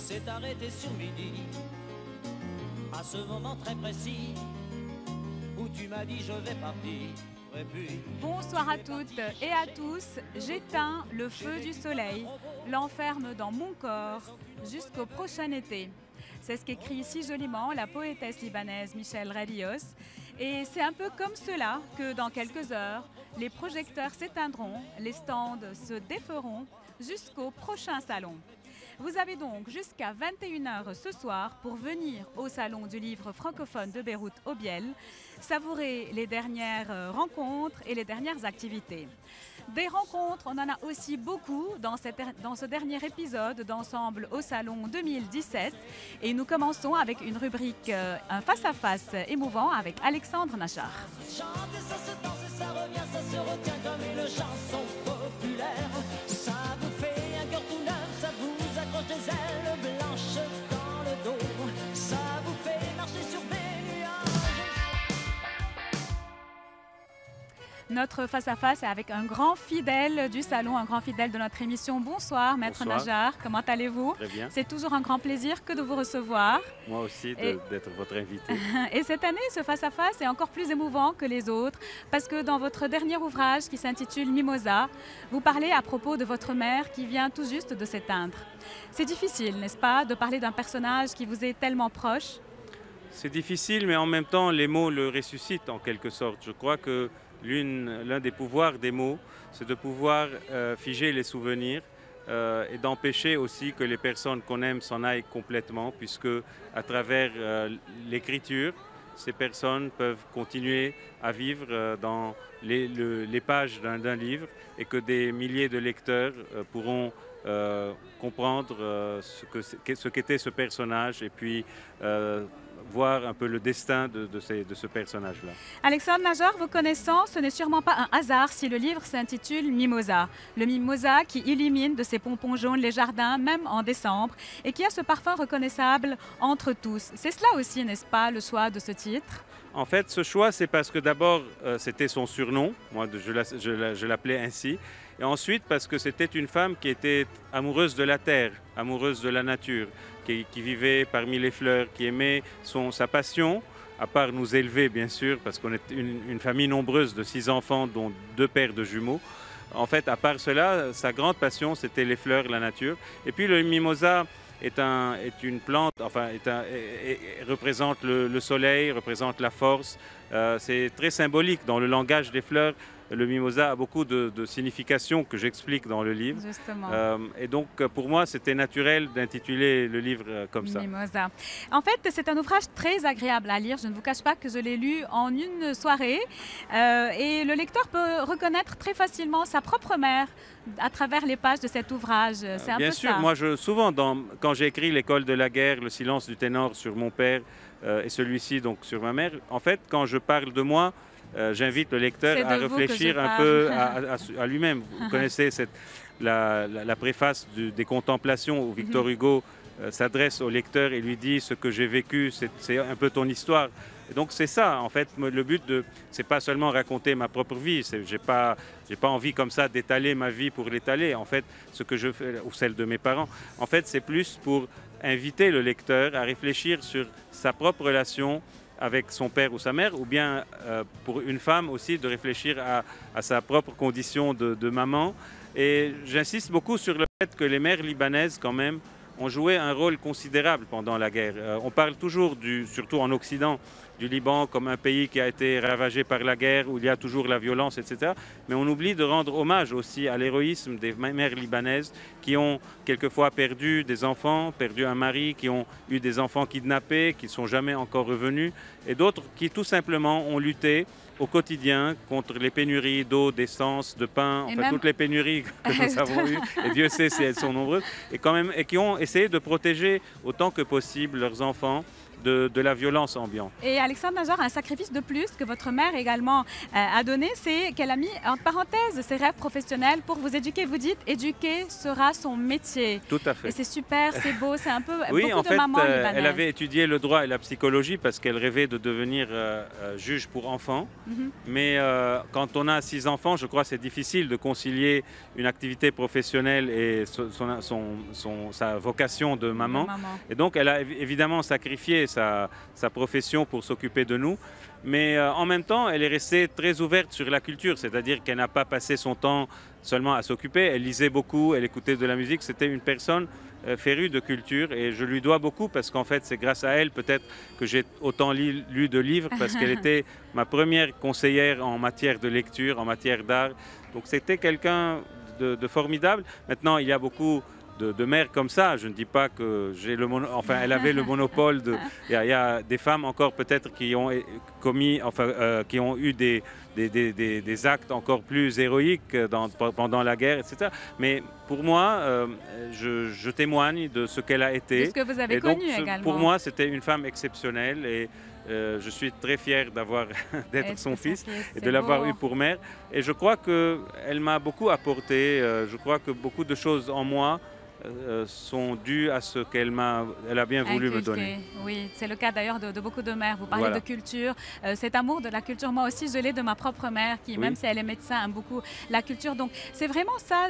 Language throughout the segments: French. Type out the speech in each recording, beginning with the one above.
s'est arrêté sur midi, à ce moment très précis où tu m'as dit je vais partir. Et puis, bonsoir à toutes et à tous. J'éteins le feu du soleil, l'enferme dans mon corps jusqu'au prochain été. C'est ce qu'écrit si joliment la poétesse libanaise Michel Radios. Et c'est un peu comme cela que dans quelques heures, les projecteurs s'éteindront, les stands se déferont jusqu'au prochain salon. Vous avez donc jusqu'à 21 h ce soir pour venir au Salon du livre francophone de Beyrouth au Biel, savourer les dernières rencontres et les dernières activités. Des rencontres, on en a aussi beaucoup dans ce dernier épisode d'Ensemble au Salon 2017. Et nous commençons avec une rubrique, un face-à-face émouvant avec Alexandre Nachar. chanter, ça se danse et ça revient, ça se retient comme une chanson populaire. Ça vous fait un cœur tout neuf, ça vous accroche des ailes blanches dans le dos. Ça vous fait marcher sur des nuages. Notre face-à-face est avec un grand fidèle du salon, un grand fidèle de notre émission. Bonsoir, Maître Bonsoir. Najar, comment allez-vous? Très bien. C'est toujours un grand plaisir que de vous recevoir. Moi aussi d'être votre invité. Et cette année, ce face-à-face est encore plus émouvant que les autres parce que dans votre dernier ouvrage qui s'intitule Mimosa, vous parlez à propos de votre mère qui vient tout juste de s'éteindre. C'est difficile, n'est-ce pas, de parler d'un personnage qui vous est tellement proche? C'est difficile, mais en même temps, les mots le ressuscitent en quelque sorte. Je crois que l'un des pouvoirs des mots, c'est de pouvoir figer les souvenirs et d'empêcher aussi que les personnes qu'on aime s'en aillent complètement, puisque à travers l'écriture, ces personnes peuvent continuer à vivre dans les pages d'un livre et que des milliers de lecteurs pourront comprendre ce qu'était ce personnage et puis voir un peu le destin de ce personnage-là. Alexandre Najar, vous connaissant, ce n'est sûrement pas un hasard si le livre s'intitule Mimosa. Le mimosa qui illumine de ses pompons jaunes les jardins, même en décembre, et qui a ce parfum reconnaissable entre tous. C'est cela aussi, n'est-ce pas, le choix de ce titre? En fait, ce choix, c'est parce que d'abord, c'était son surnom. Moi, je l'appelais ainsi. Et ensuite, parce que c'était une femme qui était amoureuse de la terre, amoureuse de la nature, qui vivait parmi les fleurs, qui aimait sa passion, à part nous élever, bien sûr, parce qu'on est une famille nombreuse de 6 enfants, dont 2 paires de jumeaux. En fait, à part cela, sa grande passion, c'était les fleurs, la nature. Et puis le mimosa est une plante, enfin, représente le soleil, représente la force. C'est très symbolique dans le langage des fleurs. Le mimosa a beaucoup de significations que j'explique dans le livre. Justement. Et donc, pour moi, c'était naturel d'intituler le livre comme ça. Mimosa. En fait, c'est un ouvrage très agréable à lire. Je ne vous cache pas que je l'ai lu en une soirée. Et le lecteur peut reconnaître très facilement sa propre mère à travers les pages de cet ouvrage. C'est un Bien peu sûr, ça. moi, souvent, quand j'ai écrit L'école de la guerre, Le silence du ténor sur mon père et celui-ci donc sur ma mère, en fait, quand je parle de moi, j'invite le lecteur à réfléchir un peu à lui-même. Vous connaissez la préface des Contemplations où Victor Hugo s'adresse au lecteur et lui dit « Ce que j'ai vécu, c'est un peu ton histoire ». Et donc c'est ça, en fait, le but, c'est pas seulement raconter ma propre vie. J'ai pas envie comme ça d'étaler ma vie pour l'étaler. En fait, ce que je fais, ou celle de mes parents, en fait, c'est plus pour inviter le lecteur à réfléchir sur sa propre relation avec son père ou sa mère, ou bien pour une femme aussi de réfléchir à sa propre condition de maman. Et j'insiste beaucoup sur le fait que les mères libanaises, quand même, ont joué un rôle considérable pendant la guerre. On parle toujours, surtout en Occident, du Liban comme un pays qui a été ravagé par la guerre, où il y a toujours la violence, etc. Mais on oublie de rendre hommage aussi à l'héroïsme des mères libanaises qui ont quelquefois perdu des enfants, perdu un mari, qui ont eu des enfants kidnappés, qui ne sont jamais encore revenus, et d'autres qui tout simplement ont lutté au quotidien contre les pénuries d'eau, d'essence, de pain, enfin toutes les pénuries que nous avons eues, et Dieu sait si elles sont nombreuses, et qui ont essayé de protéger autant que possible leurs enfants de la violence ambiante. Et Alexandre Najjar, un sacrifice de plus que votre mère également a donné, c'est qu'elle a mis en parenthèse ses rêves professionnels pour vous éduquer. Vous dites, éduquer sera son métier. Tout à fait. Et c'est super, c'est beau, c'est un peu oui, beaucoup en de fait, mamans libanaises. elle avait étudié le droit et la psychologie parce qu'elle rêvait de devenir juge pour enfants. Mais quand on a 6 enfants, je crois que c'est difficile de concilier une activité professionnelle et sa vocation de maman. Et donc, elle a évidemment sacrifié sa profession pour s'occuper de nous. Mais en même temps, elle est restée très ouverte sur la culture, c'est-à-dire qu'elle n'a pas passé son temps seulement à s'occuper. Elle lisait beaucoup, elle écoutait de la musique. C'était une personne férue de culture et je lui dois beaucoup parce qu'en fait, c'est grâce à elle peut-être que j'ai autant lu de livres parce qu'elle était ma première conseillère en matière de lecture, en matière d'art. Donc c'était quelqu'un de formidable. Maintenant, il y a beaucoup de mères comme ça. Je ne dis pas que j'ai elle avait le monopole. Il y a des femmes encore peut-être qui ont commis, qui ont eu des actes encore plus héroïques pendant la guerre, etc. Mais pour moi, je témoigne de ce qu'elle a été. De ce que vous avez connu également. Pour moi, c'était une femme exceptionnelle et je suis très fier d'être son fils et de l'avoir eu pour mère. Et je crois qu'elle m'a beaucoup apporté. Je crois que beaucoup de choses en moi sont dues à ce qu'elle a bien voulu me donner. Oui, c'est le cas d'ailleurs de beaucoup de mères. Vous parlez de culture. Cet amour de la culture, moi aussi, je l'ai de ma propre mère qui, même si elle est médecin, aime beaucoup la culture. Donc, c'est vraiment ça,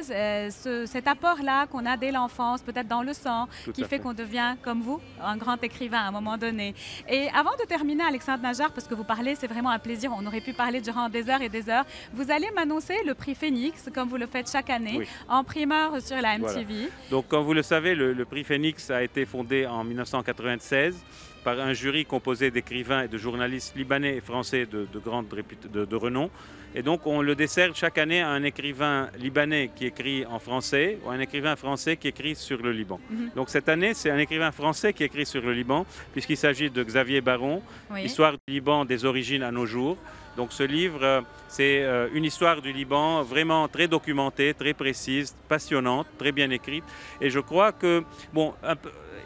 cet apport-là qu'on a dès l'enfance, peut-être dans le sang, qui fait qu'on devient, comme vous, un grand écrivain à un moment donné. Et avant de terminer, Alexandre Najjar, parce que vous parlez, c'est vraiment un plaisir, on aurait pu parler durant des heures et des heures, vous allez m'annoncer le prix Phénix, comme vous le faites chaque année, en primeur sur la MTV. Voilà. Donc, comme vous le savez, le prix Phénix a été fondé en 1996 par un jury composé d'écrivains et de journalistes libanais et français de renom. Et donc, on le dessert chaque année à un écrivain libanais qui écrit en français ou un écrivain français qui écrit sur le Liban. Donc, cette année, c'est un écrivain français qui écrit sur le Liban, puisqu'il s'agit de Xavier Baron, Histoire du Liban des origines à nos jours. Donc, ce livre, c'est une histoire du Liban vraiment très documentée, très précise, passionnante, très bien écrite. Et je crois que, bon,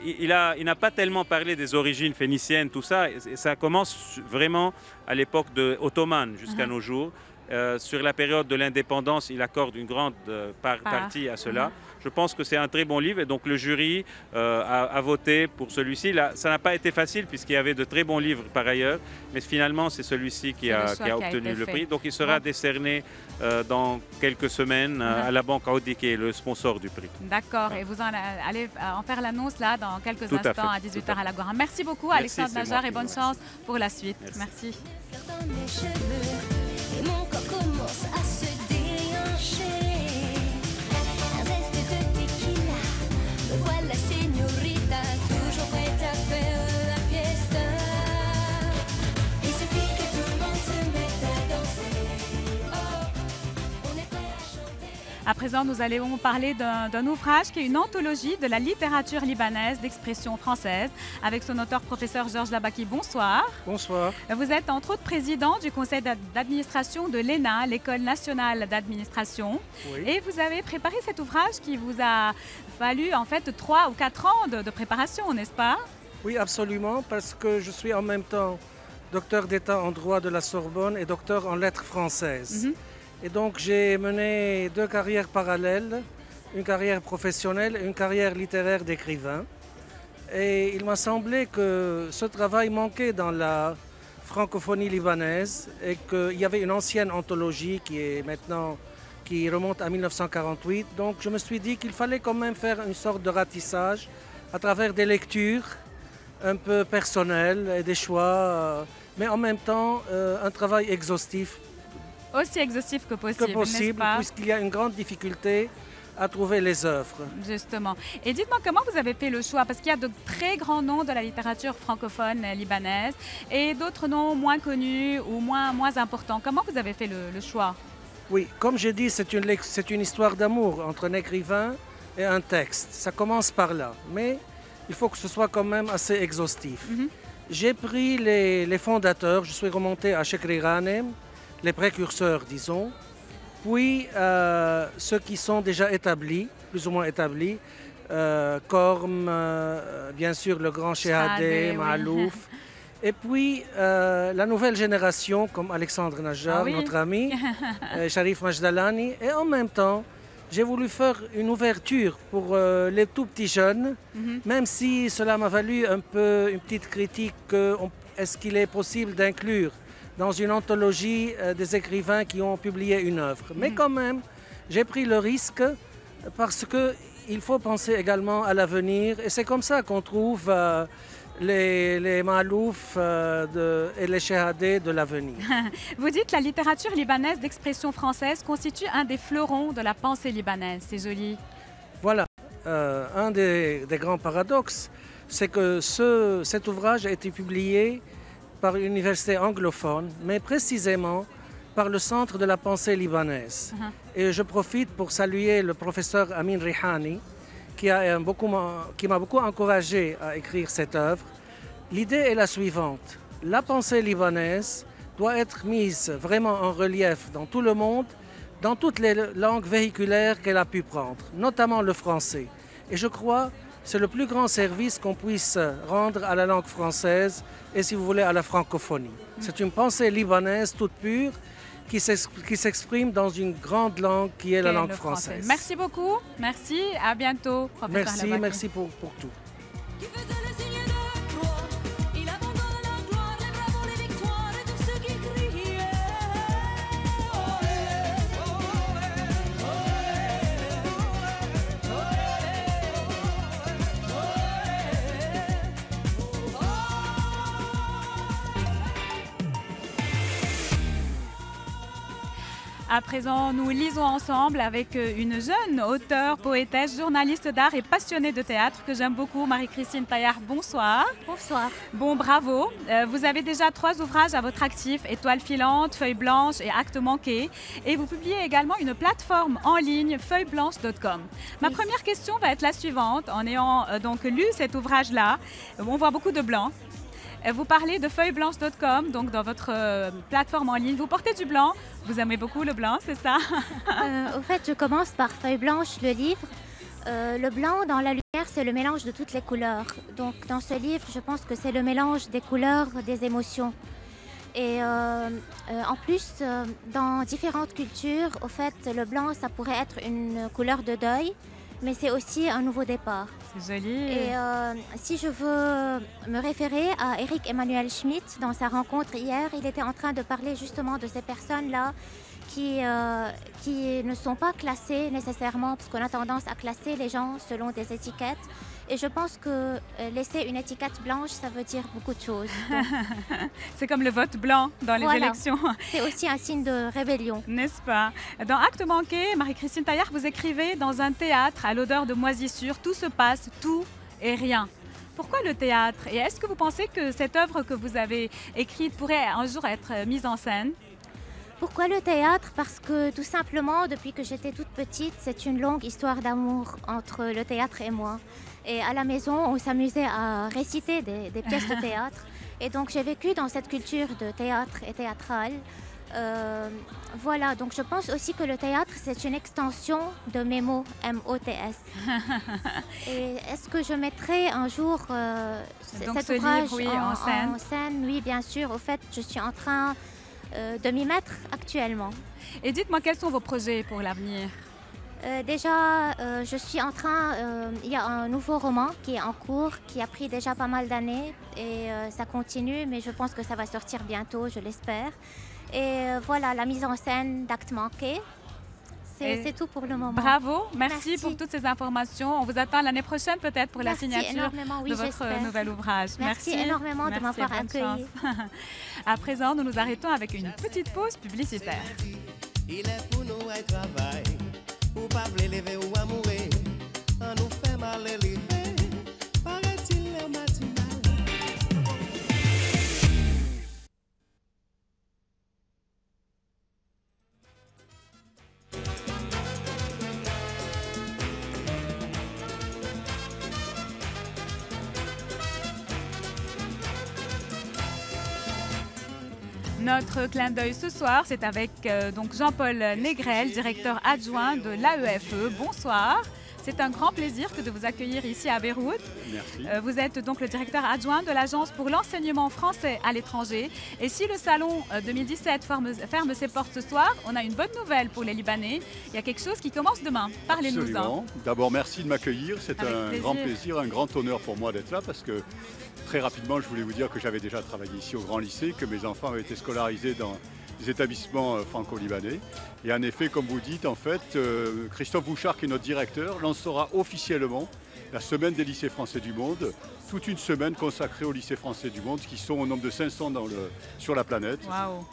il n'a pas tellement parlé des origines phéniciennes, tout ça. Et ça commence vraiment à l'époque ottomane jusqu'à nos jours. Sur la période de l'indépendance, il accorde une grande partie à cela. Je pense que c'est un très bon livre et donc le jury a voté pour celui-ci. Ça n'a pas été facile puisqu'il y avait de très bons livres par ailleurs, mais finalement c'est celui-ci qui a obtenu le prix. Donc il sera décerné dans quelques semaines à la Banque Audi qui est le sponsor du prix. D'accord, et vous allez en faire l'annonce là dans quelques instants à 18h à l'Agora. Merci beaucoup Alexandre Najjar et bonne chance pour la suite. Merci. Et mon corps commence à se déhancher. Un zeste de tequila, me voilà señorita, toujours prête à faire la fiesta. Il suffit que tout le monde se mette à danser. Oh, on est prêt à chanter. À présent, nous allons parler d'un ouvrage qui est une anthologie de la littérature libanaise d'expression française avec son auteur professeur Georges Labaki. Bonsoir. Bonsoir. Vous êtes entre autres président du conseil d'administration de l'ENA, l'École nationale d'administration. Oui. Et vous avez préparé cet ouvrage qui vous a fallu en fait 3 ou 4 ans de préparation, n'est-ce pas? Oui, absolument, parce que je suis en même temps docteur d'État en droit de la Sorbonne et docteur en lettres françaises. Et donc j'ai mené 2 carrières parallèles, une carrière professionnelle et une carrière littéraire d'écrivain. Et il m'a semblé que ce travail manquait dans la francophonie libanaise et qu'il y avait une ancienne anthologie qui remonte à 1948. Donc je me suis dit qu'il fallait quand même faire une sorte de ratissage à travers des lectures un peu personnelles et des choix, mais en même temps un travail exhaustif. Aussi exhaustif que possible, puisqu'il y a une grande difficulté à trouver les œuvres. Justement. Et dites-moi comment vous avez fait le choix, parce qu'il y a de très grands noms de la littérature francophone libanaise et d'autres noms moins connus ou moins importants. Comment vous avez fait le choix? Oui, comme j'ai dit, c'est une histoire d'amour entre un écrivain et un texte. Ça commence par là, mais il faut que ce soit quand même assez exhaustif. J'ai pris les fondateurs, je suis remonté à Chekri Ghanem, les précurseurs, disons, puis ceux qui sont déjà établis, plus ou moins établis, Korm, bien sûr le grand Shehadeh, Maalouf. Oui. Et puis la nouvelle génération comme Alexandre Najjar, notre ami, Sharif Majdalani. Et en même temps, j'ai voulu faire une ouverture pour les tout petits jeunes, même si cela m'a valu un peu une petite critique. Est-ce qu'il est possible d'inclure dans une anthologie des écrivains qui ont publié une œuvre? Mais quand même, j'ai pris le risque parce qu'il faut penser également à l'avenir. Et c'est comme ça qu'on trouve les Maalouf et les Shehadeh de l'avenir. Vous dites que la littérature libanaise d'expression française constitue un des fleurons de la pensée libanaise. C'est joli. Voilà. Un des grands paradoxes, c'est que cet ouvrage a été publié par une université anglophone, mais précisément par le Centre de la pensée libanaise. Et je profite pour saluer le professeur Amin Rihani, qui m'a beaucoup encouragé à écrire cette œuvre. L'idée est la suivante. La pensée libanaise doit être mise vraiment en relief dans tout le monde, dans toutes les langues véhiculaires qu'elle a pu prendre, notamment le français. Et je crois que c'est le plus grand service qu'on puisse rendre à la langue française et, si vous voulez, à la francophonie. C'est une pensée libanaise toute pure qui s'exprime dans une grande langue qui est la langue française. Merci beaucoup. Merci. À bientôt, professeur. Merci pour tout. À présent, nous lisons ensemble avec une jeune auteure, poétesse, journaliste d'art et passionnée de théâtre que j'aime beaucoup, Marie-Christine Taillard. Bonsoir. Bonsoir. Bon, bravo. Vous avez déjà 3 ouvrages à votre actif, Étoile filante, Feuille blanche et Acte manqué. Et vous publiez également une plateforme en ligne, feuilleblanche.com. Ma première question va être la suivante. En ayant donc lu cet ouvrage-là, on voit beaucoup de blanc. Vous parlez de feuilleblanche.com, donc dans votre plateforme en ligne. Vous portez du blanc. Vous aimez beaucoup le blanc, c'est ça? Au fait, je commence par Feuille blanche, le livre. Le blanc, dans la lumière, c'est le mélange de toutes les couleurs. Donc, dans ce livre, je pense que c'est le mélange des couleurs, des émotions. Et en plus, dans différentes cultures, au fait, le blanc, ça pourrait être une couleur de deuil, mais c'est aussi un nouveau départ. C'est joli. Et si je veux me référer à Éric Emmanuel Schmitt, dans sa rencontre hier, il était en train de parler justement de ces personnes-là qui ne sont pas classées nécessairement, parce qu'on a tendance à classer les gens selon des étiquettes. Et je pense que laisser une étiquette blanche, ça veut dire beaucoup de choses. C'est comme le vote blanc dans les élections. C'est aussi un signe de rébellion. N'est-ce pas? Dans Acte manqué, Marie-Christine Taillard, vous écrivez dans un théâtre à l'odeur de moisissure, tout se passe, tout et rien. Pourquoi le théâtre? Et est-ce que vous pensez que cette œuvre que vous avez écrite pourrait un jour être mise en scène? Pourquoi le théâtre? Parce que tout simplement, depuis que j'étais toute petite, c'est une longue histoire d'amour entre le théâtre et moi. Et à la maison, on s'amusait à réciter des pièces de théâtre. Et donc j'ai vécu dans cette culture de théâtre et théâtrale. Voilà, donc je pense aussi que le théâtre, c'est une extension de mes mots, M-O-T-S. Et est-ce que je mettrai un jour cet ouvrage en scène? Oui, bien sûr. Au fait, je suis en train de m'y mettre actuellement. Et dites-moi, quels sont vos projets pour l'avenir? Déjà, je suis en train, il y a un nouveau roman qui est en cours, qui a pris déjà pas mal d'années et ça continue, mais je pense que ça va sortir bientôt, je l'espère. Et voilà, la mise en scène d'Acte manqué, c'est tout pour le moment. Bravo, merci pour toutes ces informations. On vous attend l'année prochaine peut-être pour la signature de votre nouvel ouvrage. Merci énormément de m'avoir accueilli. À présent, nous nous arrêtons avec une petite pause publicitaire. Il est pour nous un travail, ou pas lever ou amourer, on nous fait mal élever, paraît-il le matinal. Notre clin d'œil ce soir, c'est avec donc Jean-Paul Négrel, directeur adjoint de l'AEFE. Bonsoir. C'est un grand plaisir de vous accueillir ici à Beyrouth. Merci. Vous êtes donc le directeur adjoint de l'Agence pour l'enseignement français à l'étranger. Et si le salon 2017 ferme ses portes ce soir, on a une bonne nouvelle pour les Libanais. Il y a quelque chose qui commence demain. Parlez-nous-en. D'abord, merci de m'accueillir. C'est un grand plaisir, un grand honneur pour moi d'être là parce que très rapidement, je voulais vous dire que j'avais déjà travaillé ici au Grand Lycée, que mes enfants avaient été scolarisés dans des établissements franco-libanais. Et en effet, comme vous dites, en fait, Christophe Bouchard, qui est notre directeur, lancera officiellement la semaine des lycées français du monde, toute une semaine consacrée aux lycées français du monde, qui sont au nombre de 500 sur la planète,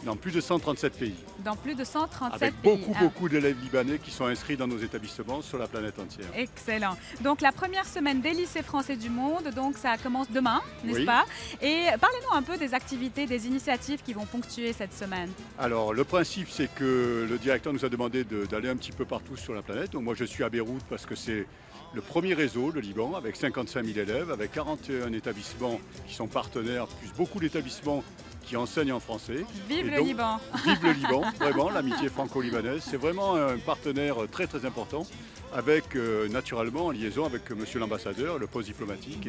dans plus de 137 pays. Dans plus de 137 avec pays. Beaucoup d'élèves libanais qui sont inscrits dans nos établissements sur la planète entière. Excellent. Donc la première semaine des lycées français du monde, donc ça commence demain, n'est-ce pas? Et parlez-nous un peu des activités, des initiatives qui vont ponctuer cette semaine. Alors le principe, c'est que le directeur nous a demandé d'aller un petit peu partout sur la planète. Donc moi je suis à Beyrouth parce que c'est le premier réseau, le Liban, avec 55 000 élèves, avec 41 établissements qui sont partenaires, plus beaucoup d'établissements qui enseignent en français. Vive le Liban! Vive le Liban, vraiment, l'amitié franco-libanaise. C'est vraiment un partenaire très très important, avec naturellement en liaison avec monsieur l'ambassadeur, le poste diplomatique.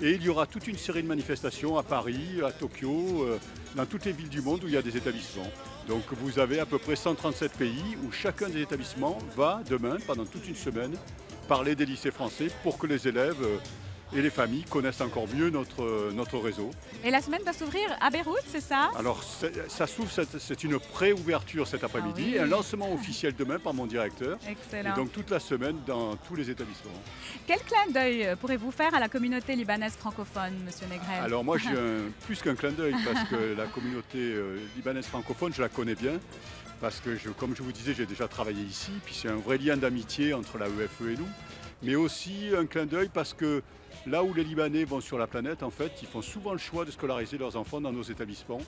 Et il y aura toute une série de manifestations à Paris, à Tokyo, dans toutes les villes du monde où il y a des établissements. Donc vous avez à peu près 137 pays où chacun des établissements va demain, pendant toute une semaine, parler des lycées français pour que les élèves et les familles connaissent encore mieux notre réseau. Et la semaine va s'ouvrir à Beyrouth, c'est ça? Alors ça s'ouvre, c'est une pré-ouverture cet après-midi et un lancement officiel demain par mon directeur. Excellent. Et donc toute la semaine dans tous les établissements. Quel clin d'œil pourrez-vous faire à la communauté libanaise francophone, monsieur Negrel? Alors moi j'ai plus qu'un clin d'œil parce que la communauté libanaise francophone, je la connais bien. Parce que, comme je vous disais, j'ai déjà travaillé ici, puis c'est un vrai lien d'amitié entre la EFE et nous. Mais aussi un clin d'œil parce que là où les Libanais vont sur la planète, en fait, ils font souvent le choix de scolariser leurs enfants dans nos établissements.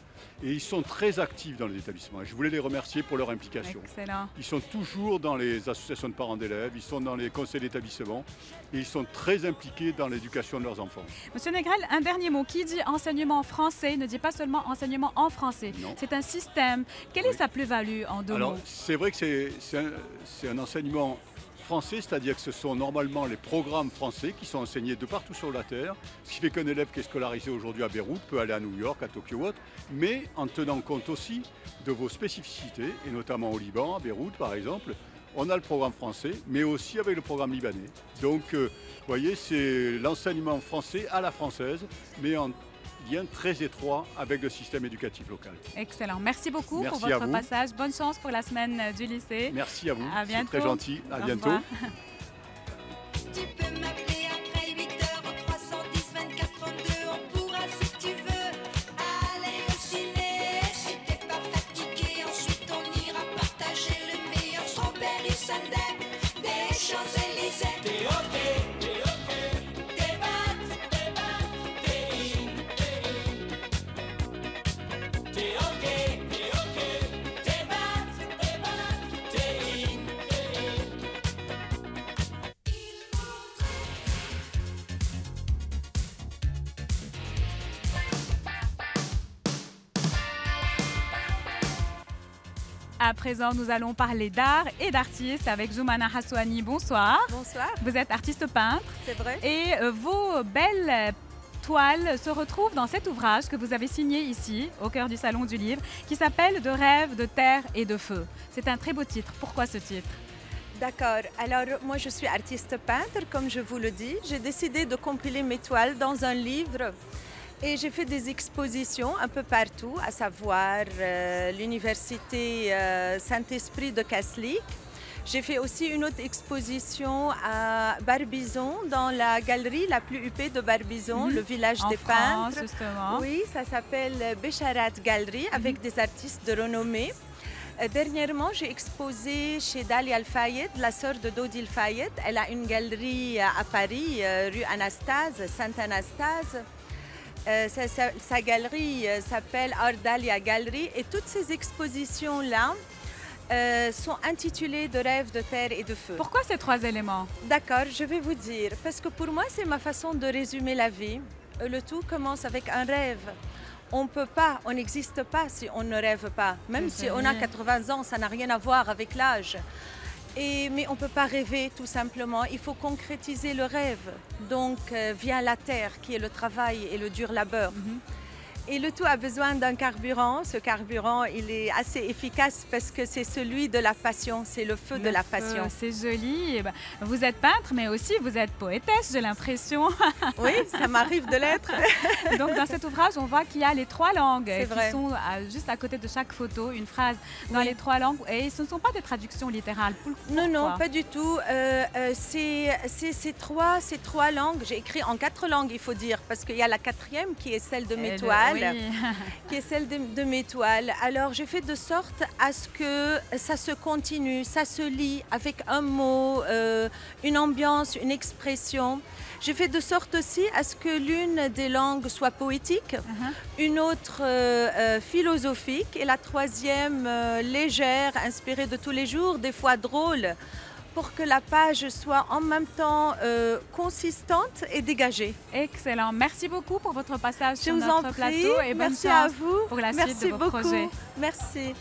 Et ils sont très actifs dans les établissements. Et je voulais les remercier pour leur implication. Excellent. Ils sont toujours dans les associations de parents d'élèves, ils sont dans les conseils d'établissement et ils sont très impliqués dans l'éducation de leurs enfants. Monsieur Negrel, un dernier mot. Qui dit enseignement français ne dit pas seulement enseignement en français. C'est un système. Quelle est sa plus-value en deux mots? C'est vrai que c'est un enseignement français, c'est-à-dire que ce sont normalement les programmes français qui sont enseignés de partout sur la Terre, ce qui fait qu'un élève qui est scolarisé aujourd'hui à Beyrouth peut aller à New York, à Tokyo ou autre, mais en tenant compte aussi de vos spécificités, et notamment au Liban, à Beyrouth par exemple, on a le programme français, mais aussi avec le programme libanais. Donc, vous voyez, c'est l'enseignement français à la française, mais en lien très étroit avec le système éducatif local. Excellent. Merci beaucoup pour votre passage. Bonne chance pour la semaine du lycée. Merci à vous. À bientôt. C'est très gentil. À bientôt. Tu peux m'appeler après 8h au 310 24 32. On pourra, si tu veux, aller au ciné. Si t'es pas fatigué, ensuite on ira partager le meilleur strawberry sundae des Champs-Élysées. T'es ok. À présent, nous allons parler d'art et d'artistes avec Joumana Hassouani. Bonsoir. Bonsoir. Vous êtes artiste peintre. C'est vrai. Et vos belles toiles se retrouvent dans cet ouvrage que vous avez signé ici, au cœur du Salon du Livre, qui s'appelle « De rêve, de terre et de feu ». C'est un très beau titre. Pourquoi ce titre? D'accord. Alors, moi, je suis artiste peintre, comme je vous le dis. J'ai décidé de compiler mes toiles dans un livre. Et j'ai fait des expositions un peu partout, à savoir l'université Saint-Esprit de Kaslik. J'ai fait aussi une autre exposition à Barbizon, dans la galerie la plus huppée de Barbizon, le village des peintres. Justement. Oui, ça s'appelle Bécharat Gallery, avec des artistes de renommée. Dernièrement, j'ai exposé chez Dalia Al-Fayed, la sœur de Dodi Al-Fayed. Elle a une galerie à Paris, rue Anastase, Sainte-Anastase. Sa galerie s'appelle Art Dalia Gallery et toutes ces expositions-là sont intitulées de rêves, de terre et de feu. Pourquoi ces trois éléments? D'accord, je vais vous dire. Parce que pour moi, c'est ma façon de résumer la vie. Le tout commence avec un rêve. On peut pas, on n'existe pas si on ne rêve pas. Même si on a 80 ans, ça n'a rien à voir avec l'âge. Mais on ne peut pas rêver tout simplement, il faut concrétiser le rêve, donc via la terre qui est le travail et le dur labeur. Et le tout a besoin d'un carburant. Ce carburant, il est assez efficace parce que c'est celui de la passion, c'est le feu de la passion. C'est joli. Vous êtes peintre, mais aussi vous êtes poétesse, j'ai l'impression. Oui, ça m'arrive de l'être. Donc dans cet ouvrage, on voit qu'il y a les 3 langues qui sont juste à côté de chaque photo, une phrase dans les 3 langues. Et ce ne sont pas des traductions littérales. Non, non, pas du tout. Ces trois langues, j'ai écrit en 4 langues, il faut dire, parce qu'il y a la 4e qui est celle de mes toiles. Qui est celle de mes toiles. Alors j'ai fait de sorte à ce que ça se continue, ça se lit avec un mot, une ambiance, une expression. J'ai fait de sorte aussi à ce que l'une des langues soit poétique, une autre philosophique et la 3e légère, inspirée de tous les jours, des fois drôle, pour que la page soit en même temps consistante et dégagée. Excellent. Merci beaucoup pour votre passage sur notre plateau. Je vous en prie. Et merci à vous. Pour la suite de vos projets. Merci.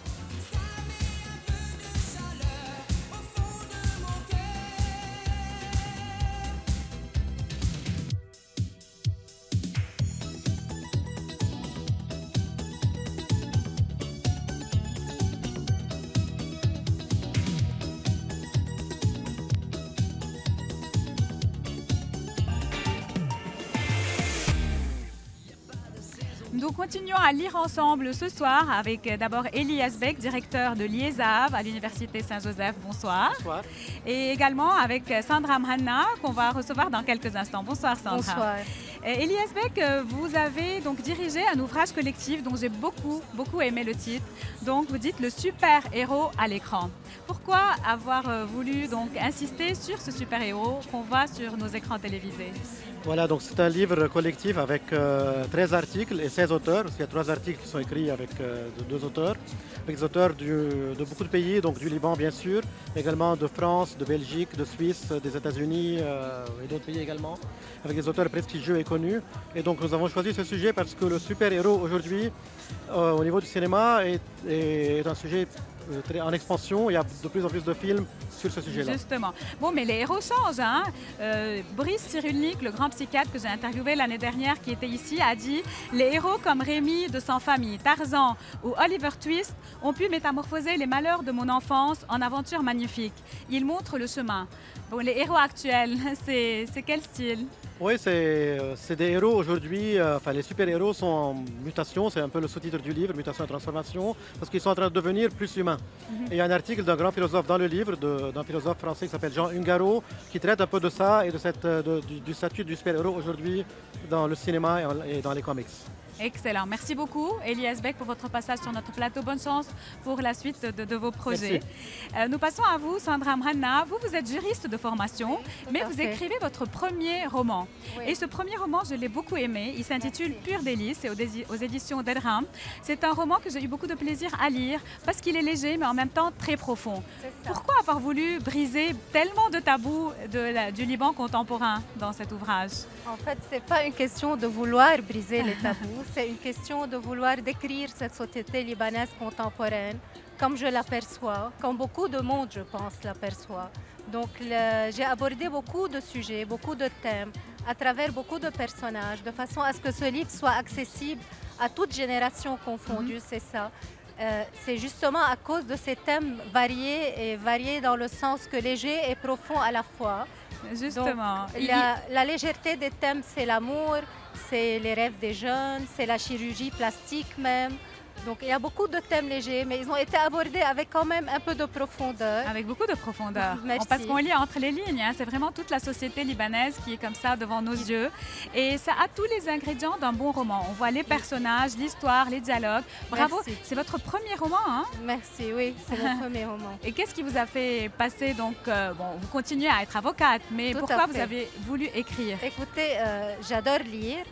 Nous continuons à lire ensemble ce soir avec d'abord Elie Yazbek, directeur de l'IESAV à l'Université Saint-Joseph. Bonsoir. Bonsoir. Et également avec Sandra Mhanna qu'on va recevoir dans quelques instants. Bonsoir Sandra. Bonsoir. Elie Yazbek, vous avez donc dirigé un ouvrage collectif dont j'ai beaucoup aimé le titre. Donc vous dites le super-héros à l'écran. Pourquoi avoir voulu donc insister sur ce super-héros qu'on voit sur nos écrans télévisés? Voilà, donc c'est un livre collectif avec 13 articles et 16 auteurs. Il y a 3 articles qui sont écrits avec 2 auteurs, avec des auteurs de beaucoup de pays, donc du Liban bien sûr, également de France, de Belgique, de Suisse, des États-Unis et d'autres pays également, avec des auteurs prestigieux et connus. Et donc nous avons choisi ce sujet parce que le super-héros aujourd'hui, au niveau du cinéma, est un sujet en expansion. Il y a de plus en plus de films sur ce sujet-là. Justement. Bon, mais les héros changent. Hein? Brice Cyrulnik, le grand psychiatre que j'ai interviewé l'année dernière, qui était ici, a dit « Les héros comme Rémi de Sans Famille, Tarzan ou Oliver Twist ont pu métamorphoser les malheurs de mon enfance en aventures magnifiques. Ils montrent le chemin. » Bon, les héros actuels, c'est quel style? Oui, c'est des héros aujourd'hui, les super-héros sont en mutation, c'est un peu le sous-titre du livre, mutation et transformation, parce qu'ils sont en train de devenir plus humains. Et il y a un article d'un grand philosophe dans le livre, d'un philosophe français qui s'appelle Jean Ungaro, qui traite un peu de ça et du statut du super-héros aujourd'hui dans le cinéma et dans les comics. Excellent. Merci beaucoup, Elie Yazbek, pour votre passage sur notre plateau. Bonne chance pour la suite de vos projets. Nous passons à vous, Sandra Mhanna. Vous êtes juriste de formation, mais vous écrivez votre premier roman. Oui. Et ce premier roman, je l'ai beaucoup aimé. Il s'intitule Pur délice, c'est aux éditions Derham. C'est un roman que j'ai eu beaucoup de plaisir à lire parce qu'il est léger, mais en même temps très profond. Pourquoi avoir voulu briser tellement de tabous du Liban contemporain dans cet ouvrage? En fait, ce n'est pas une question de vouloir briser les tabous. C'est une question de vouloir décrire cette société libanaise contemporaine comme je l'aperçois, comme beaucoup de monde, je pense, l'aperçoit. Donc, j'ai abordé beaucoup de sujets, beaucoup de thèmes, à travers beaucoup de personnages, de façon à ce que ce livre soit accessible à toute génération confondue, c'est ça. C'est justement à cause de ces thèmes variés dans le sens que léger et profond à la fois. Justement. Donc, la légèreté des thèmes, c'est l'amour, c'est les rêves des jeunes, c'est la chirurgie plastique même. Donc il y a beaucoup de thèmes légers, mais ils ont été abordés avec quand même un peu de profondeur. Avec beaucoup de profondeur. Merci. Parce qu'on lit entre les lignes, hein. C'est vraiment toute la société libanaise qui est comme ça devant nos yeux. Et ça a tous les ingrédients d'un bon roman. On voit les personnages, l'histoire, les dialogues. Bravo, c'est votre premier roman, hein? Merci, oui, c'est mon premier roman. Et qu'est-ce qui vous a fait passer, donc, vous continuez à être avocate, mais pourquoi vous avez voulu écrire? Écoutez, j'adore lire.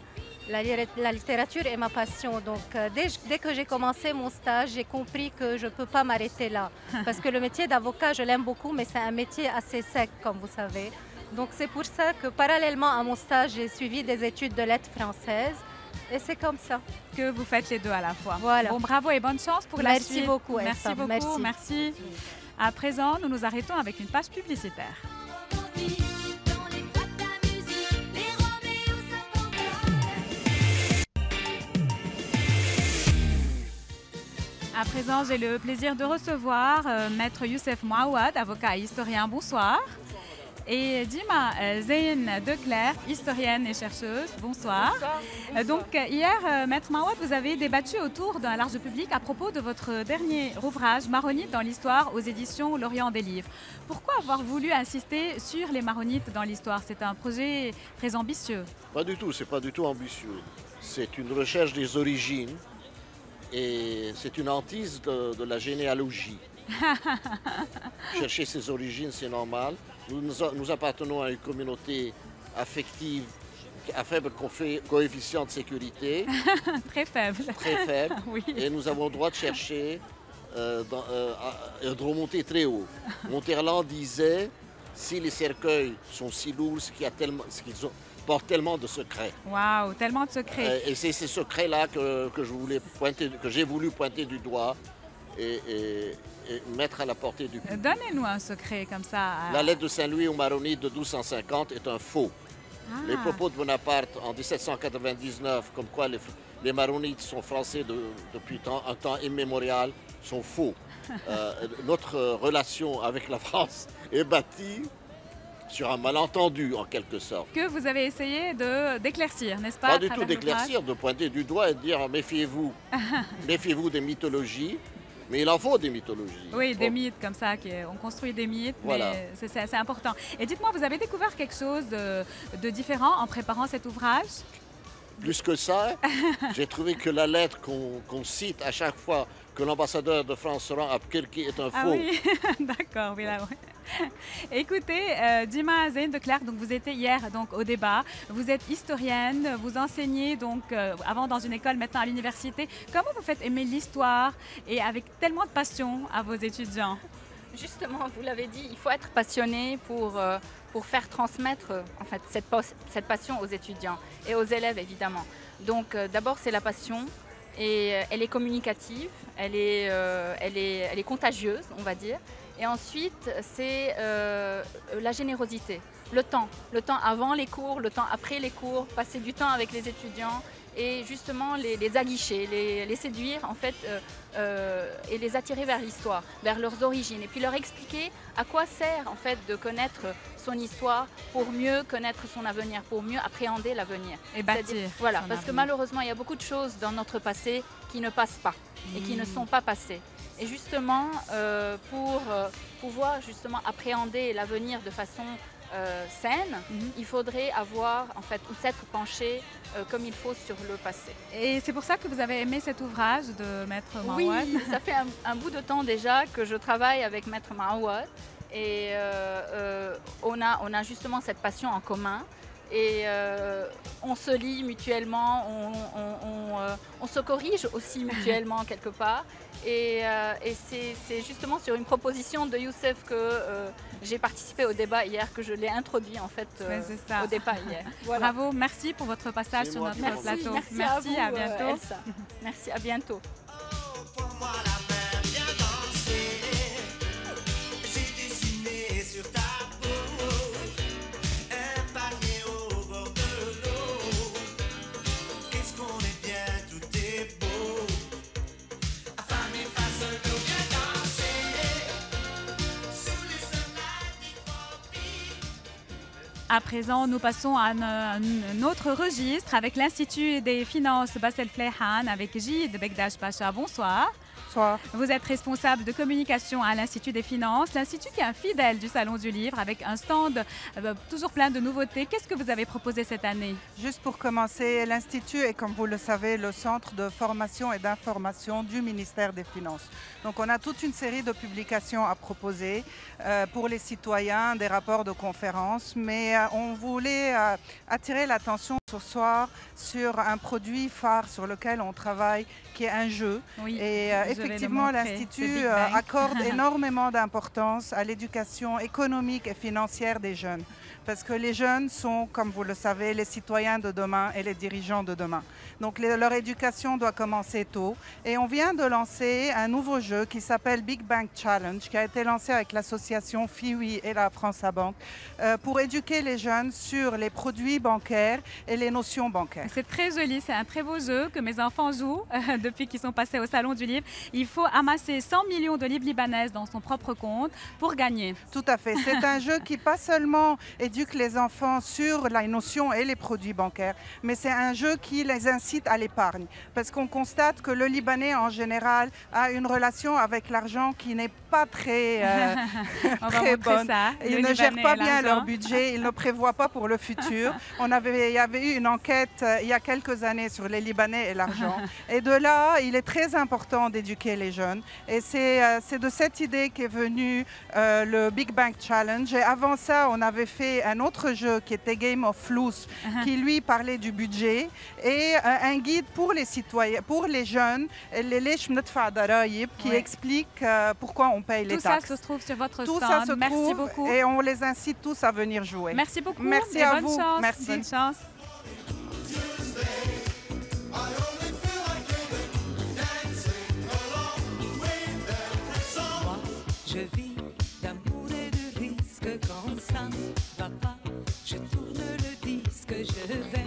La littérature est ma passion, donc dès que j'ai commencé mon stage, j'ai compris que je ne peux pas m'arrêter là. Parce que le métier d'avocat, je l'aime beaucoup, mais c'est un métier assez sec, comme vous savez. Donc c'est pour ça que parallèlement à mon stage, j'ai suivi des études de lettres françaises. Et c'est comme ça. Que vous faites les deux à la fois. Voilà. Bon, bravo et bonne chance pour la suite. Merci beaucoup, Elsa. Merci beaucoup. Merci. À présent, nous nous arrêtons avec une page publicitaire. À présent, j'ai le plaisir de recevoir Maître Youssef Mouawad, avocat et historien. Bonsoir. Et Dima Zeyn Declercq, historienne et chercheuse. Bonsoir. Donc hier, Maître Mouawad, vous avez débattu autour d'un large public à propos de votre dernier ouvrage, Maronites dans l'histoire, aux éditions L'Orient des livres. Pourquoi avoir voulu insister sur les Maronites dans l'histoire? C'est un projet très ambitieux. Pas du tout, c'est pas du tout ambitieux. C'est une recherche des origines et c'est une hantise de la généalogie. Chercher ses origines, c'est normal. Nous appartenons à une communauté affective à faible coefficient de sécurité. Très faible. Très faible. Oui. Et nous avons le droit de chercher, de remonter très haut. Monterland disait, si les cercueils sont si lourds, c'est qu'ils portent tellement de secrets. Waouh, tellement de secrets. Et c'est ces secrets-là que j'ai voulu pointer du doigt et mettre à la portée du public. Donnez-nous un secret comme ça. La lettre de Saint-Louis aux Maronites de 1250 est un faux. Les propos de Bonaparte en 1799, comme quoi les Maronites sont français depuis un temps immémorial, sont faux. Notre relation avec la France est bâtie sur un malentendu, en quelque sorte. Que vous avez essayé d'éclaircir, n'est-ce pas? Pas du tout d'éclaircir, de pointer du doigt et de dire méfiez-vous. Méfiez-vous des mythologies. Mais il en faut des mythologies. Oui, des mythes comme ça, on construit des mythes, voilà. Mais c'est important. Et dites-moi, vous avez découvert quelque chose de différent en préparant cet ouvrage? Plus que ça, j'ai trouvé que la lettre qu'on cite à chaque fois que l'ambassadeur de France se rend à Kirki est un faux. Ah oui, d'accord, oui, là, oui. Écoutez, Dima Zeyn Declercq, donc vous étiez hier donc, au débat, vous êtes historienne, vous enseignez donc, avant dans une école, maintenant à l'université. Comment vous faites aimer l'histoire et avec tellement de passion à vos étudiants? Justement, vous l'avez dit, il faut être passionné pour faire transmettre en fait, cette passion aux étudiants et aux élèves évidemment. Donc d'abord c'est la passion et elle est communicative, elle est contagieuse on va dire. Et ensuite, c'est la générosité, le temps avant les cours, le temps après les cours, passer du temps avec les étudiants et justement les aguicher, les séduire en fait et les attirer vers l'histoire, vers leurs origines et puis leur expliquer à quoi sert en fait de connaître son histoire pour mieux connaître son avenir, pour mieux appréhender l'avenir. Et bâtir. Voilà, parce que malheureusement, il y a beaucoup de choses dans notre passé qui ne passent pas et qui ne sont pas passées. Et justement, pour pouvoir justement appréhender l'avenir de façon saine, il faudrait avoir en fait ou s'être penché comme il faut sur le passé. Et c'est pour ça que vous avez aimé cet ouvrage de Maître Mouawad? Oui, ça fait un bout de temps déjà que je travaille avec Maître Mouawad et on a justement cette passion en commun. Et on se lit mutuellement, on se corrige aussi mutuellement quelque part. Et c'est justement sur une proposition de Youssef que j'ai participé au débat hier, que je l'ai introduit en fait au débat hier. Voilà. Bravo, merci pour votre passage sur notre plateau. Merci à bientôt. Elsa. Merci, à bientôt. À présent, nous passons à un autre registre avec l'Institut des finances Bassel Fleihan avec Jid Begdash Pacha. Bonsoir. Bonsoir. Vous êtes responsable de communication à l'Institut des finances, l'Institut qui est un fidèle du Salon du Livre avec un stand toujours plein de nouveautés. Qu'est-ce que vous avez proposé cette année? Juste pour commencer, l'Institut est, comme vous le savez, le centre de formation et d'information du ministère des Finances. Donc on a toute une série de publications à proposer pour les citoyens, des rapports de conférences, mais on voulait attirer l'attention ce soir sur un produit phare sur lequel on travaille, qui est un jeu. Oui. Et effectivement, l'Institut accorde énormément d'importance à l'éducation économique et financière des jeunes. Parce que les jeunes sont, comme vous le savez, les citoyens de demain et les dirigeants de demain. Donc leur éducation doit commencer tôt. Et on vient de lancer un nouveau jeu qui s'appelle Big Bank Challenge, qui a été lancé avec l'association FIWI et la France à Banque, pour éduquer les jeunes sur les produits bancaires et les notions bancaires. C'est très joli, c'est un très beau jeu que mes enfants jouent depuis qu'ils sont passés au Salon du Livre. Il faut amasser 100 millions de livres libanaises dans son propre compte pour gagner. Tout à fait. C'est un jeu qui pas seulement éduque les enfants sur la notion et les produits bancaires, mais c'est un jeu qui les incite à l'épargne. Parce qu'on constate que le Libanais en général a une relation avec l'argent qui n'est pas très, très bonne. Ils ne gèrent pas bien leur budget, ils ne prévoient pas pour le futur. Il y avait eu une enquête il y a quelques années sur les Libanais et l'argent. Et de là, il est très important d'éduquer les jeunes. Et c'est de cette idée qu'est venu le Big Bank Challenge. Et avant ça, on avait fait un autre jeu qui était Game of Flous, qui lui parlait du budget, et un guide pour les citoyens, pour les jeunes, qui explique pourquoi on paye les taxes. Tout ça se trouve sur votre Tout stand. ça se Merci trouve beaucoup. et on les incite tous à venir jouer. Merci beaucoup. Merci et à bonne vous. Chance. Merci. Bonne chance. Je vis d'amour et de risque quand ça va pas. Je tourne le disque, je vais,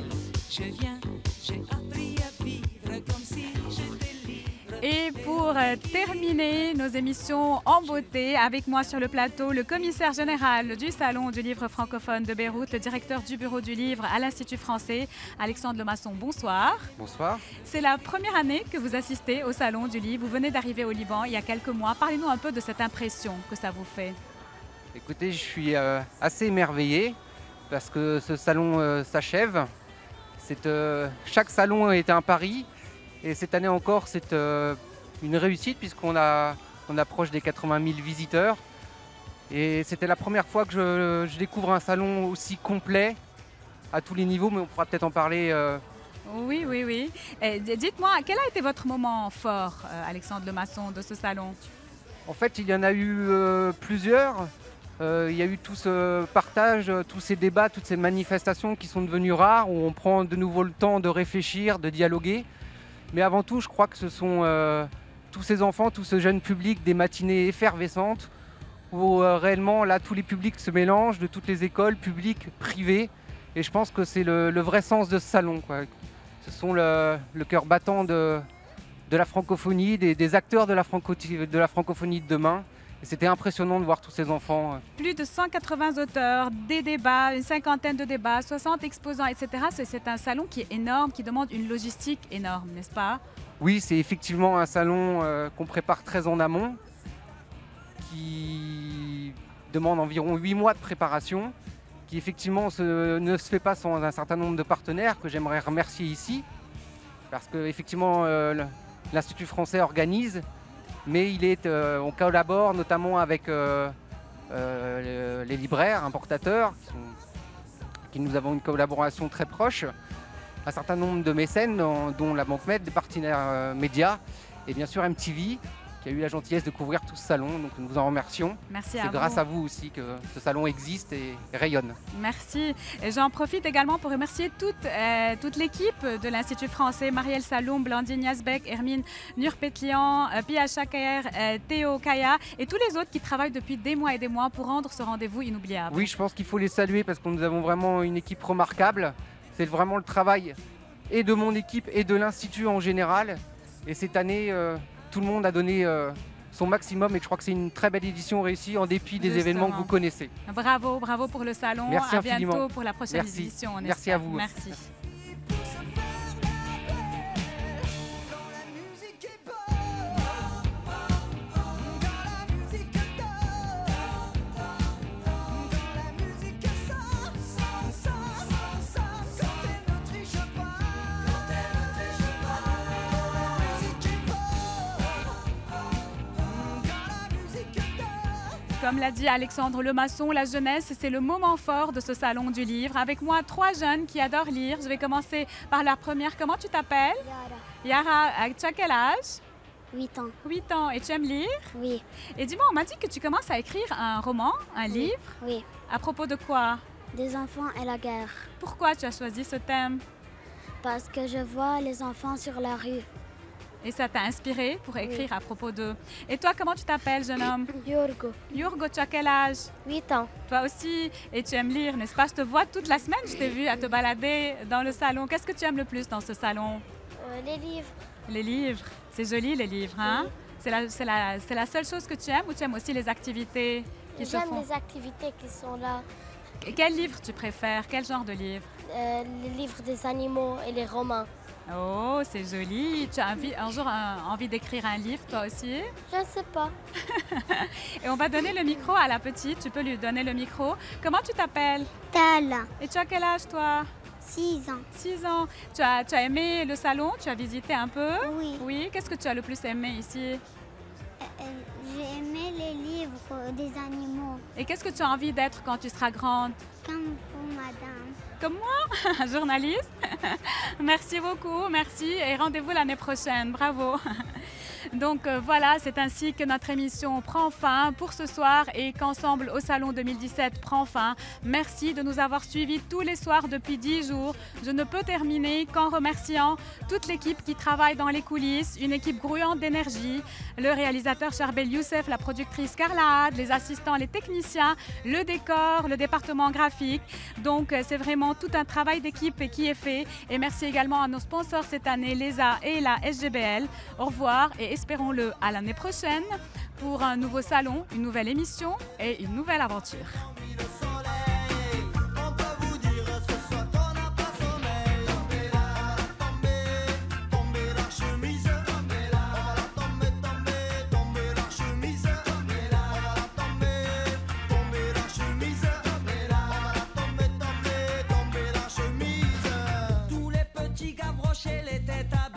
je viens. J'ai appris à vivre comme si j'étais libre. Et pour terminer nos émissions en beauté, avec moi sur le plateau, le commissaire général du Salon du Livre francophone de Beyrouth, le directeur du bureau du livre à l'Institut français, Alexandre Lemasson. Bonsoir. Bonsoir. C'est la première année que vous assistez au Salon du Livre. Vous venez d'arriver au Liban il y a quelques mois. Parlez-nous un peu de cette impression que ça vous fait. Écoutez, je suis assez émerveillé parce que ce salon s'achève. Chaque salon est un pari et cette année encore c'est une réussite puisqu'on approche des 80 000 visiteurs. Et c'était la première fois que je découvre un salon aussi complet à tous les niveaux, mais on pourra peut-être en parler. Oui. Dites-moi, quel a été votre moment fort, Alexandre Lemasson, de ce salon? En fait, il y en a eu plusieurs. Il y a eu tout ce partage, tous ces débats, toutes ces manifestations qui sont devenues rares, où on prend de nouveau le temps de réfléchir, de dialoguer. Mais avant tout, je crois que ce sont tous ces enfants, tout ce jeune public, des matinées effervescentes, où réellement, là, tous les publics se mélangent, de toutes les écoles, publiques, privées. Et je pense que c'est le vrai sens de ce salon, quoi. Ce sont le cœur battant de la francophonie, des acteurs de la francophonie de demain. Et c'était impressionnant de voir tous ces enfants. Plus de 180 auteurs, des débats, une cinquantaine de débats, 60 exposants, etc. C'est un salon qui est énorme, qui demande une logistique énorme, n'est-ce pas? Oui, c'est effectivement un salon qu'on prépare très en amont, qui demande environ 8 mois de préparation, qui effectivement ne se fait pas sans un certain nombre de partenaires que j'aimerais remercier ici, parce qu'effectivement l'Institut français organise, mais on collabore notamment avec les libraires, importateurs, qui nous avons une collaboration très proche, un certain nombre de mécènes, dont la Banque Med, des partenaires médias, et bien sûr MTV, qui a eu la gentillesse de couvrir tout ce salon, donc nous vous en remercions. Merci à vous. C'est grâce à vous aussi que ce salon existe et rayonne. Merci. Et j'en profite également pour remercier toute l'équipe de l'Institut français, Marielle Saloum, Blandine Yazbek, Hermine Nurpetlian, Pia Chaker, Théo Kaya et tous les autres qui travaillent depuis des mois et des mois pour rendre ce rendez-vous inoubliable. Oui, je pense qu'il faut les saluer parce que nous avons vraiment une équipe remarquable. C'est vraiment le travail et de mon équipe et de l'Institut en général. Et cette année, tout le monde a donné son maximum et je crois que c'est une très belle édition réussie en dépit des événements que vous connaissez. Bravo pour le salon. Merci à bientôt infiniment. pour la prochaine Merci. édition. Merci à vous. Merci. Comme l'a dit Alexandre Lemasson, la jeunesse, c'est le moment fort de ce salon du livre. Avec moi, 3 jeunes qui adorent lire. Je vais commencer par la première. Comment tu t'appelles? Yara. Yara, tu as quel âge? 8 ans. 8 ans. Et tu aimes lire? Oui. Et dis-moi, on m'a dit que tu commences à écrire un roman, un livre. Oui. À propos de quoi? Des enfants et la guerre. Pourquoi tu as choisi ce thème? Parce que je vois les enfants sur la rue. Et ça t'a inspiré pour écrire à propos d'eux. Et toi, comment tu t'appelles, jeune homme? Yorgo. Yorgo, tu as quel âge? 8 ans. Toi aussi. Et tu aimes lire, n'est-ce pas? Je te vois toute la semaine, je t'ai vu à te balader dans le salon. Qu'est-ce que tu aimes le plus dans ce salon? Les livres. Les livres. C'est joli, les livres, hein? C'est la seule chose que tu aimes ou tu aimes aussi les activités qui se font? J'aime les activités qui sont là. Quel livre tu préfères? Quel genre de livre? Les livres des animaux et les romans. Oh, c'est joli. Tu as un jour envie d'écrire un livre, toi aussi? Je ne sais pas. Et on va donner le micro à la petite. Tu peux lui donner le micro. Comment tu t'appelles? Tala. Et tu as quel âge, toi? 6 ans. 6 ans. Tu as aimé le salon? Tu as visité un peu? Oui. Oui. Qu'est-ce que tu as le plus aimé ici? J'ai aimé les livres des animaux. Et qu'est-ce que tu as envie d'être quand tu seras grande? Comme vous, madame. Comme moi? Journaliste? Merci beaucoup, merci. Et rendez-vous l'année prochaine. Bravo. Donc voilà, c'est ainsi que notre émission prend fin pour ce soir et qu'Ensemble au Salon 2017 prend fin. Merci de nous avoir suivis tous les soirs depuis 10 jours. Je ne peux terminer qu'en remerciant toute l'équipe qui travaille dans les coulisses, une équipe grouillante d'énergie, le réalisateur Charbel Youssef, la productrice Carla Had, les assistants, les techniciens, le décor, le département graphique. Donc c'est vraiment tout un travail d'équipe qui est fait. Et merci également à nos sponsors cette année, l'ESA et la SGBL. Au revoir et espérons-le à l'année prochaine pour un nouveau salon, une nouvelle émission et une nouvelle aventure. Tous les petits gars brochés les têtes à